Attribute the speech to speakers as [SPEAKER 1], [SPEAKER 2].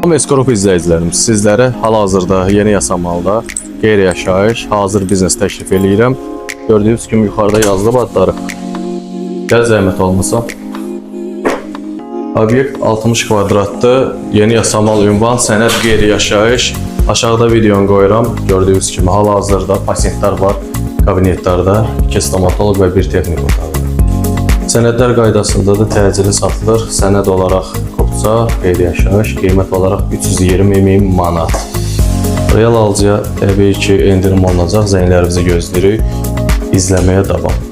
[SPEAKER 1] Eskorop izləyicilərim, sizlərə hal-hazırda yeni yasamalda qeyri-yaşayış, hazır biznes təklif edirəm. Gördüyünüz kimi yuxarıda yazılıb adları. Gəl zəhmət olmasa. Obyekt 60 kvadratdır, yeni yasamal ünvan, sənəd qeyri-yaşayış. Aşağıda videonu qoyuram. Gördüyünüz kimi hal-hazırda pasientlər var kabinetlərdə, 2 stomatoloq və 1 texnik otaqda. Sənədlər qaydasındadır, təcili satılır. Sənəd olaraq kopça, qeyri-yaşayış, qiymət olaraq 320.000 manat. Real alıcıya təbii ki, endirim olunacaq, zənglərimizi gözləyirik. İzləməyə davam.